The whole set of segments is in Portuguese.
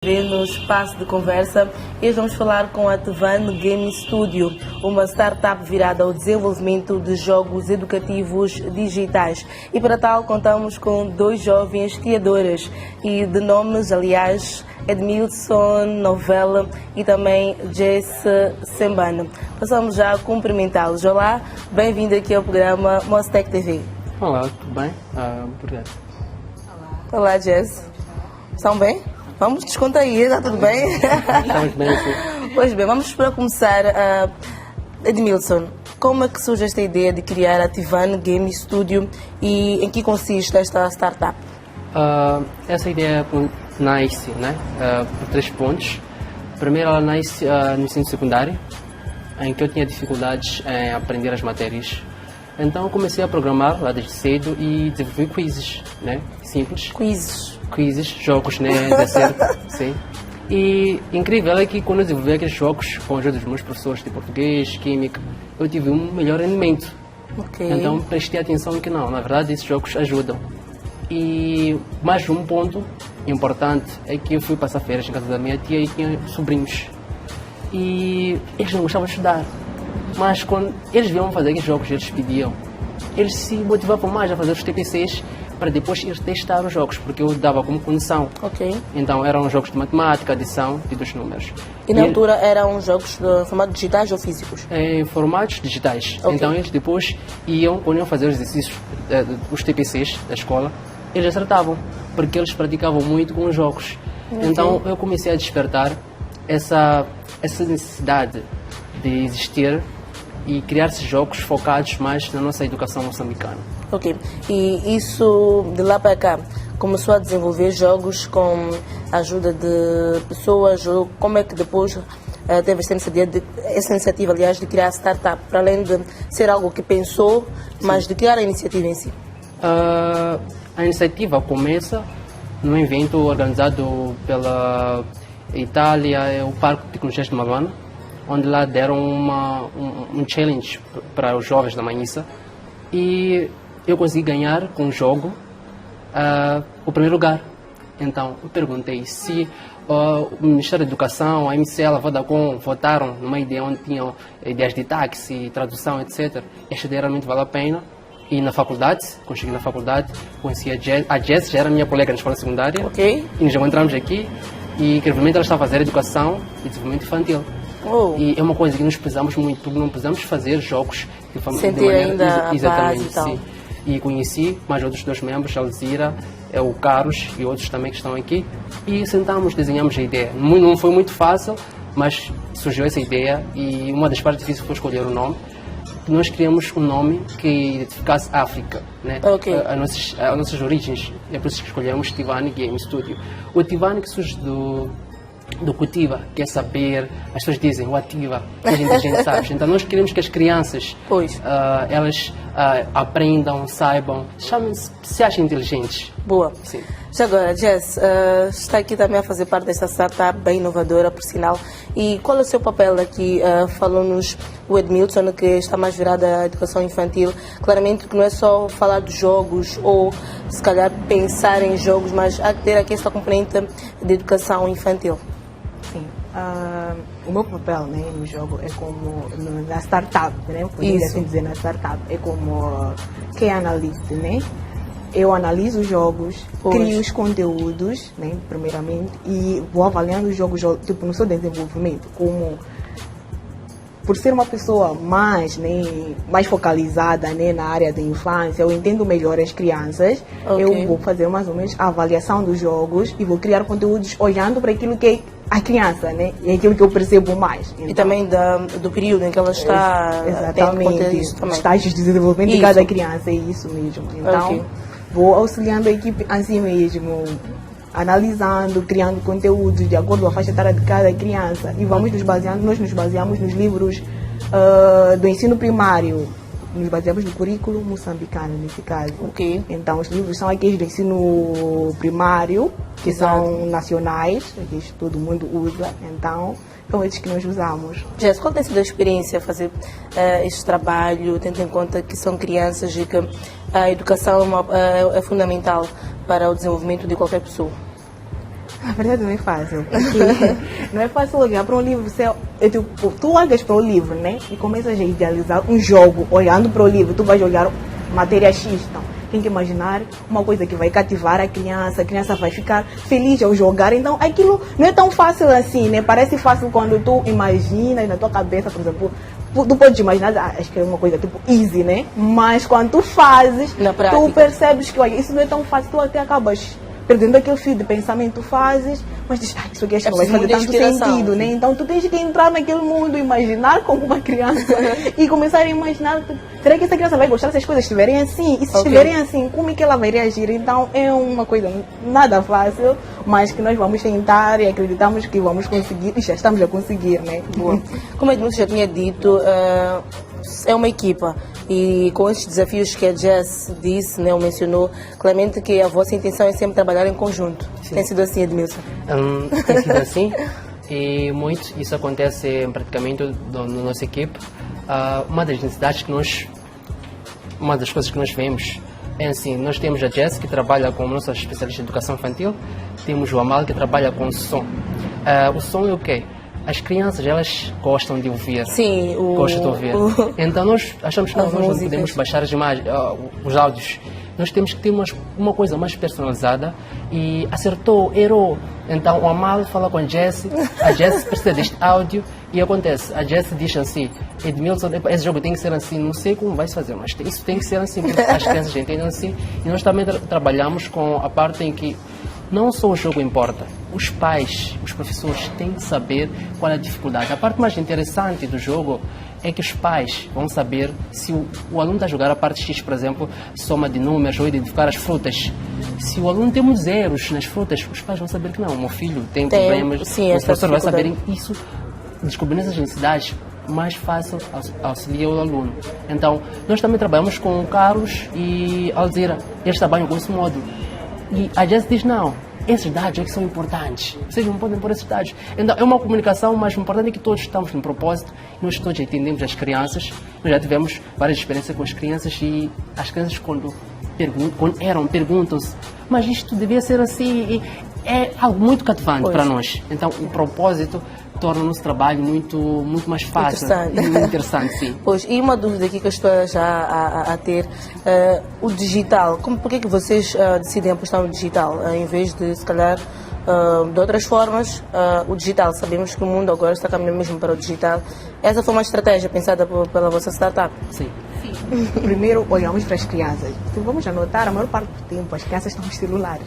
No espaço de conversa, hoje vamos falar com a Tivan Game Studio, uma startup virada ao desenvolvimento de jogos educativos digitais. E para tal contamos com dois jovens criadores e de nomes, aliás, Edmilson Novella e também Jess Sembano. Passamos já a cumprimentá-los. Olá, bem-vindo aqui ao programa Mostec TV. Olá, tudo bem? Obrigado. Olá, Jess. Estão bem? Vamos descontar aí, está tudo bem? Estamos bem, sim. Pois bem, vamos para começar. Edmilson, como é que surge esta ideia de criar a Tivan Game Studio e em que consiste esta startup? Essa ideia nasce por 3 pontos. Primeiro, ela nasce no ensino secundário, em que eu tinha dificuldades em aprender as matérias. Então, eu comecei a programar lá desde cedo e desenvolvi quizzes, simples. Quizzes, jogos, de certo, sim. E incrível é que quando eu desenvolvi aqueles jogos com a ajuda dos meus professores de português, química, eu tive um melhor rendimento. Okay. Então prestei atenção que não, na verdade esses jogos ajudam. E mais um ponto importante é que eu fui passar férias em casa da minha tia e tinha sobrinhos. E eles não gostavam de estudar. Mas quando eles vinham fazer aqueles jogos, eles pediam, eles se motivavam mais a fazer os TPCs para depois ir testar os jogos, porque eu dava como condição. Ok. Então eram jogos de matemática, adição e dos números. E na altura eram jogos de formato digitais ou físicos? Em formatos digitais. Okay. Então eles depois quando iam fazer os exercícios, os TPCs da escola, eles acertavam, porque eles praticavam muito com os jogos. Okay. Então eu comecei a despertar essa necessidade de existir e criar-se jogos focados mais na nossa educação moçambicana. Ok. E isso, de lá para cá, começou a desenvolver jogos com a ajuda de pessoas? Ou como é que depois teve essa iniciativa, aliás, de criar a startup? Para além de ser algo que pensou, mas de criar a iniciativa em si? A iniciativa começa num evento organizado pela Itália, o Parque de Tecnologias de Maluana, onde lá deram um challenge para os jovens da Manhissa e eu consegui ganhar com o jogo o primeiro lugar. Então eu perguntei se o Ministério da Educação, a MCL, a Vodacom votaram numa ideia onde tinham ideias de táxi, tradução, etc. Esta ideia realmente vale a pena. E na faculdade, quando cheguei na faculdade, conheci a Jess, já era minha colega na escola secundária. Ok. E nos encontramos aqui e incrivelmente ela está a fazer educação e desenvolvimento infantil. Oh. E é uma coisa que nós precisamos muito, porque não precisamos fazer jogos de maneira exatamente, base e tal. Sim. E conheci mais outros 2 membros, a Alzira, o Carlos e outros também que estão aqui. E sentamos, desenhamos a ideia. Não foi muito fácil, mas surgiu essa ideia e uma das partes difíceis foi escolher o nome. Nós criamos um nome que identificasse a África, Okay. As nossas origens. É por isso que escolhemos Tivan Game Studio. O Tivan que surge do Cultiva, que é saber, as pessoas dizem o ativa, que a gente sabe. Então nós queremos que as crianças elas aprendam, saibam, se achem inteligentes. Boa. Sim. Já agora, Jess, está aqui também a fazer parte desta startup bem inovadora, por sinal. E qual é o seu papel aqui? Falou-nos o Edmilson, que está mais virado à educação infantil. Claramente que não é só falar de jogos ou, se calhar, pensar em jogos, mas há que ter aqui esta componente de educação infantil. Sim. O meu papel no jogo é como na startup, poderia assim dizer, na startup, é como que é analista, Eu analiso os jogos, crio os conteúdos, primeiramente, e vou avaliando os jogos, tipo, no seu desenvolvimento, como por ser uma pessoa mais focalizada na área da infância, eu entendo melhor as crianças, eu vou fazer mais ou menos a avaliação dos jogos e vou criar conteúdos olhando para aquilo que é a criança, é aquilo que eu percebo mais. Então, e também do período em que ela está... Exatamente, estágios de desenvolvimento de cada criança, é isso mesmo. Então, vou auxiliando a equipe assim mesmo, analisando, criando conteúdos de acordo com a faixa etária de cada criança e nós nos baseamos nos livros do ensino primário, nos baseamos no currículo moçambicano nesse caso. Então os livros são aqueles do ensino primário, que são nacionais, que todo mundo usa, então são esses que nós usamos. Jess, qual tem sido a experiência a fazer este trabalho, tendo em conta que são crianças e que a educação é fundamental para o desenvolvimento de qualquer pessoa? Na verdade não é fácil, porque não é fácil olhar para um livro, tipo, tu olhas para o livro, né, e começas a idealizar um jogo, olhando para o livro, tu vais olhar matéria X, então, tem que imaginar uma coisa que vai cativar a criança vai ficar feliz ao jogar, então aquilo não é tão fácil assim, né, parece fácil quando tu imaginas na tua cabeça, por exemplo, tu podes imaginar, acho que é uma coisa tipo easy, né, mas quando tu fazes, tu percebes que, olha, isso não é tão fácil, tu até acabas perdendo aquele fio de pensamento, tu fazes, mas dizes, isso aqui acho que não vai fazer tanto sentido, né? Então tu tens que entrar naquele mundo, imaginar como uma criança e começar a imaginar, será que essa criança vai gostar se as coisas estiverem assim? E se estiverem assim, como é que ela vai reagir? Então é uma coisa nada fácil, mas que nós vamos tentar e acreditamos que vamos conseguir e já estamos a conseguir, né? Boa. Como Edmilson já tinha dito, é uma equipa. E com estes desafios que a Jess disse, né, ou mencionou, claramente que a vossa intenção é sempre trabalhar em conjunto. Sim. Tem sido assim, Edmilson? Tem sido assim e muito isso acontece praticamente na nossa equipe. Uma das necessidades uma das coisas que nós vemos é assim, nós temos a Jess que trabalha como nossa especialista em educação infantil, temos o Amal que trabalha com o som. O som é o quê? As crianças, elas gostam de ouvir. Sim, gostam de ouvir. Então nós achamos que nós não podemos baixar as imagens, os áudios. Nós temos que ter uma coisa mais personalizada e acertou, errou. Então o Amal fala com a Jessie percebe este áudio e acontece. A Jessie diz assim, Edmilson, esse jogo tem que ser assim, não sei como vai se fazer, mas isso tem que ser assim, porque as crianças entendem assim. E nós também trabalhamos com a parte em que não só o jogo importa, os pais, os professores têm que saber qual é a dificuldade. A parte mais interessante do jogo é que os pais vão saber se o aluno está a jogar a parte X, por exemplo, soma de números ou identificar as frutas. Se o aluno tem uns zeros nas frutas, os pais vão saber que não, o meu filho tem problemas, sim, o professor vai saber isso, descobrindo essas necessidades, mais fácil auxilia o aluno. Então, nós também trabalhamos com o Carlos e a Alzira, eles trabalham com esse modo. E a Jess diz, não, esses dados é que são importantes, vocês não podem pôr esses dados. Então é uma comunicação, mas o importante é que todos estamos no propósito, nós todos entendemos as crianças, nós já tivemos várias experiências com as crianças e as crianças quando perguntam-se, mas isto devia ser assim, e é algo muito cativante para nós. Então o propósito torna o nosso trabalho muito mais fácil e muito interessante, sim. Pois, e uma dúvida aqui que eu estou já a ter, o digital, por que vocês decidem apostar no digital, em vez de, se calhar, de outras formas, o digital? Sabemos que o mundo agora está caminhando mesmo para o digital. Essa foi uma estratégia pensada pela vossa startup? Sim. Primeiro olhamos para as crianças. Se vamos anotar, a maior parte do tempo as crianças estão nos celulares.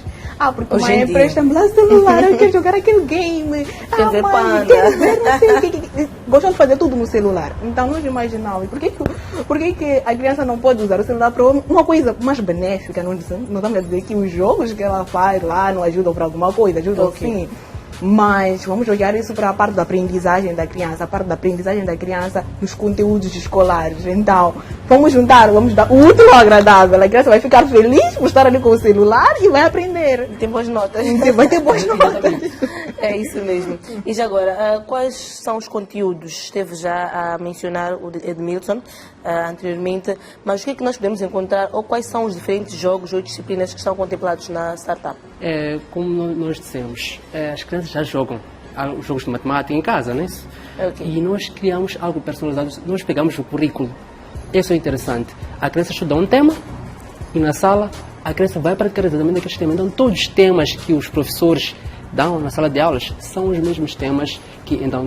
Porque hoje mãe empresta-me lá o celular, eu quero jogar aquele game. Quero ver Panda. Quero ver, não sei o que. Gostam de fazer tudo no celular. Então nós imaginamos, por que a criança não pode usar o celular para uma coisa mais benéfica? Não estamos a dizer que os jogos que ela faz lá não ajudam para alguma coisa, ajudam sim. Mas vamos olhar isso para a parte da aprendizagem da criança, nos conteúdos escolares. Então, vamos dar o útil ao agradável. A criança vai ficar feliz por estar ali com o celular e vai aprender. Tem boas notas. Vai ter boas notas. É isso mesmo. E já agora, quais são os conteúdos? Esteve já a mencionar o Edmilson anteriormente, mas o que é que nós podemos encontrar ou quais são os diferentes jogos ou disciplinas que estão contemplados na startup? Como nós dissemos, as crianças já jogam jogos de matemática em casa, não é isso? Okay. E nós criamos algo personalizado, nós pegamos o currículo. Isso é interessante. A criança estuda um tema e na sala a criança vai praticar exatamente aquele tema. Então todos os temas que os professores dão na sala de aulas são os mesmos temas,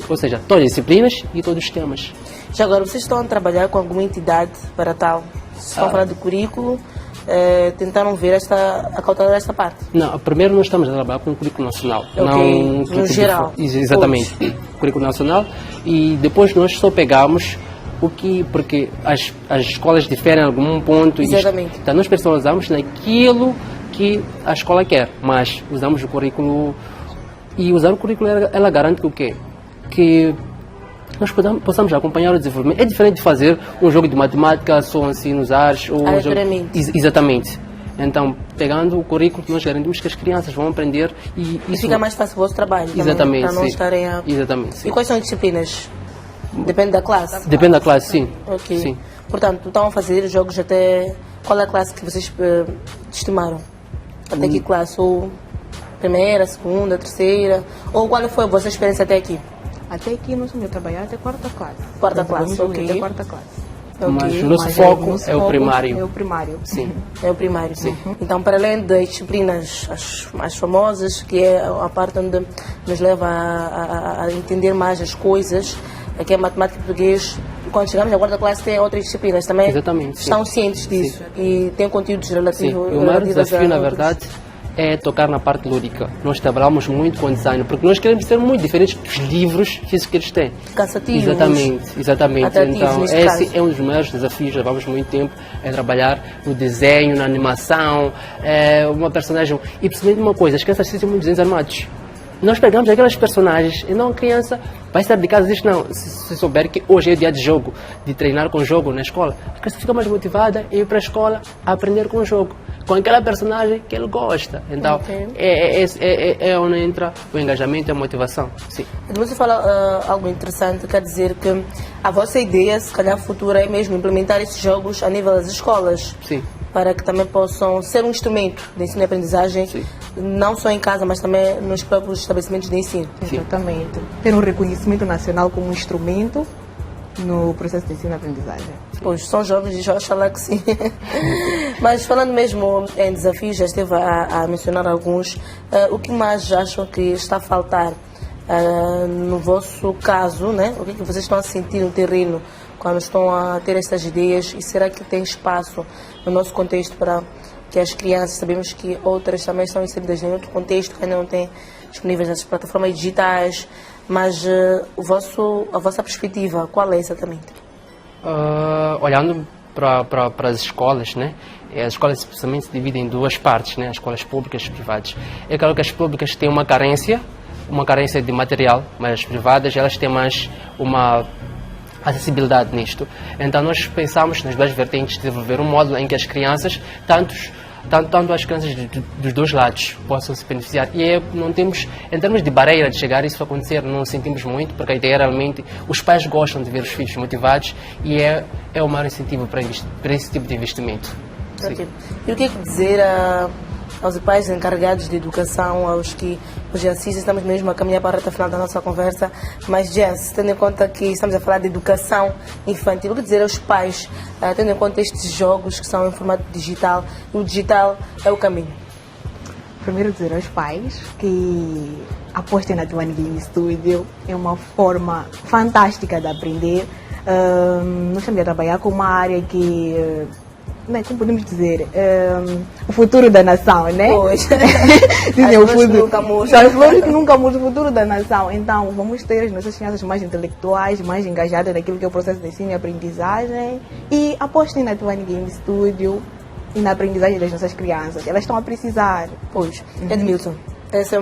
ou seja, todas as disciplinas e todos os temas. Já agora, vocês estão a trabalhar com alguma entidade para tal? Estão a falar do currículo? Tentaram ver acautelar esta parte? Não, primeiro nós estamos a trabalhar com o currículo nacional. Okay. No geral. Exatamente, currículo nacional. E depois nós só pegamos porque as escolas diferem em algum ponto. Exatamente. Então nós personalizamos naquilo que a escola quer, mas usamos o currículo. E usar o currículo, ela garante que o quê? Que nós possamos acompanhar o desenvolvimento. É diferente de fazer um jogo de matemática só assim nos ares. Exatamente. Então, pegando o currículo, nós garantimos que as crianças vão aprender e fica mais fácil o vosso trabalho. Exatamente, também, para não estarem a... Exatamente, sim. E quais são as disciplinas? Depende da classe? Depende da classe, sim. Ok. Sim. Portanto, estão a fazer jogos até... Qual é a classe que vocês estimaram? Até que classe? Ou Primeira, segunda, terceira? Ou qual foi a vossa experiência até aqui? Até aqui nós estamos a trabalhar até quarta classe. Quarta classe, Vamos ok. até quarta classe. Mas Ok. o nosso foco é o primário. É o primário. Sim. É o primário. Então, para além das disciplinas as mais famosas, que é a parte onde nos leva a entender mais as coisas, que é matemática e português, quando chegamos à quarta classe tem outras disciplinas também. Exatamente, sim. Estão cientes disso e têm conteúdos Sim, relativos. e o maior relativos desafio, a na outros. verdade, é tocar na parte lúdica. Nós trabalhamos muito com design, porque nós queremos ser muito diferentes dos livros físicos que eles têm. Cansativos. Exatamente. Atrativos, Então, neste esse caso. é um dos maiores desafios, levamos muito tempo a trabalhar no desenho, na animação, uma personagem. E principalmente uma coisa, as crianças assistem muito desenhos animados. Nós pegamos aquelas personagens e não a criança vai estar de casa e diz, não, se souber que hoje é dia de jogo, de treinar com jogo na escola, a criança fica mais motivada a ir para a escola a aprender com o jogo, com aquela personagem que ele gosta. Então, Ok. é onde entra o engajamento e a motivação. Sim. Você fala algo interessante, quer dizer que a vossa ideia, se calhar futura, é mesmo implementar esses jogos a nível das escolas. Sim. Para que também possam ser um instrumento de ensino e aprendizagem, Sim. não só em casa, mas também nos próprios estabelecimentos de ensino. Exatamente. Ter um reconhecimento nacional como instrumento no processo de ensino-aprendizagem. Pois, são jovens e oxalá que sim. Mas falando mesmo em desafios, já esteve a mencionar alguns, o que mais acham que está a faltar no vosso caso, né? O que é que vocês estão a sentir no terreno quando estão a ter estas ideias e será que tem espaço no nosso contexto para que as crianças, sabemos que outras também estão inseridas em outro contexto que ainda não têm disponíveis nas plataformas digitais, mas a vossa perspectiva, qual é exatamente? Olhando para as escolas, né? As escolas especialmente se dividem em duas partes, né? As escolas públicas e privadas. É claro que as públicas têm uma carência de material, mas as privadas elas têm mais uma acessibilidade nisto. Então nós pensamos nas duas vertentes de desenvolver um módulo em que as crianças, tanto as crianças dos dois lados possam se beneficiar. E não temos, em termos de barreira de chegar isso a acontecer, não sentimos muito, porque a ideia realmente, os pais gostam de ver os filhos motivados e é o maior incentivo para esse tipo de investimento. Okay. E o que é que dizer aos pais encarregados de educação, aos que nos assistem? Estamos mesmo a caminhar para a reta final da nossa conversa, mas Jess, tendo em conta que estamos a falar de educação infantil, o que dizer aos pais, tendo em conta estes jogos que são em formato digital, e o digital é o caminho? Primeiro dizer aos pais que apostem na Divine Game Studio, é uma forma fantástica de aprender. Nós estamos a trabalhar com uma área que como podemos dizer, o futuro da nação, né? Pois. Dizem As flores que nunca murcham. As flores que nunca murcham, o futuro da nação. Então, vamos ter as nossas crianças mais intelectuais, mais engajadas naquilo que é o processo de ensino e aprendizagem. E apostem na Divine Game Studio e na aprendizagem das nossas crianças. Elas estão a precisar. Pois. Edmilson, essa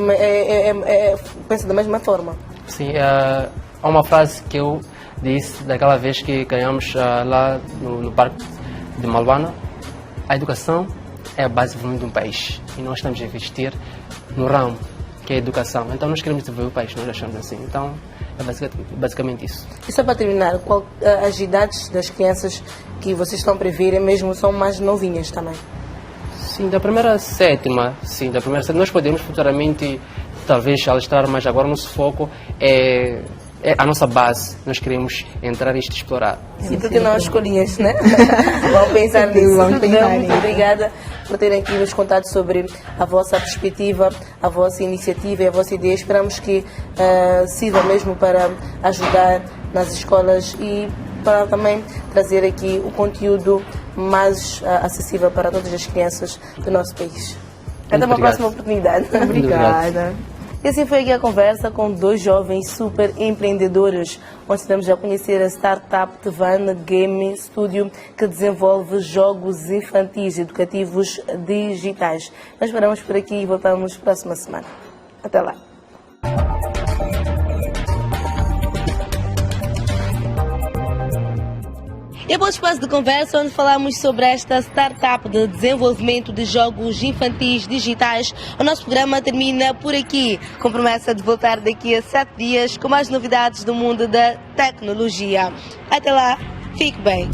pensa da mesma forma? Sim, há uma frase que eu disse daquela vez que ganhamos lá no Parque de Malvana: a educação é a base de desenvolvimento de um país e nós estamos a investir no ramo que é a educação. Então nós queremos desenvolver o país, nós achamos assim. Então é basicamente isso. E só para terminar, as idades das crianças que vocês estão a prever mesmo são mais novinhas também? Sim, da primeira à sétima, nós podemos futuramente talvez alastrar, mas agora o nosso foco é a nossa base. Nós queremos entrar e explorar. Sim, porque não escolhias, né? Vamos pensar nisso. Muito obrigada por terem aqui nos contado sobre a vossa perspectiva, a vossa iniciativa e a vossa ideia. Esperamos que sirva mesmo para ajudar nas escolas e para também trazer aqui o conteúdo mais acessível para todas as crianças do nosso país. Até uma próxima oportunidade. Obrigada. E assim foi aqui a conversa com dois jovens super empreendedores, onde estamos a conhecer a startup Divine Game Studio, que desenvolve jogos infantis educativos digitais. Nós paramos por aqui e voltamos próxima semana. Até lá. E após o espaço de conversa, onde falamos sobre esta startup de desenvolvimento de jogos infantis digitais, o nosso programa termina por aqui, com promessa de voltar daqui a 7 dias com mais novidades do mundo da tecnologia. Até lá, fique bem!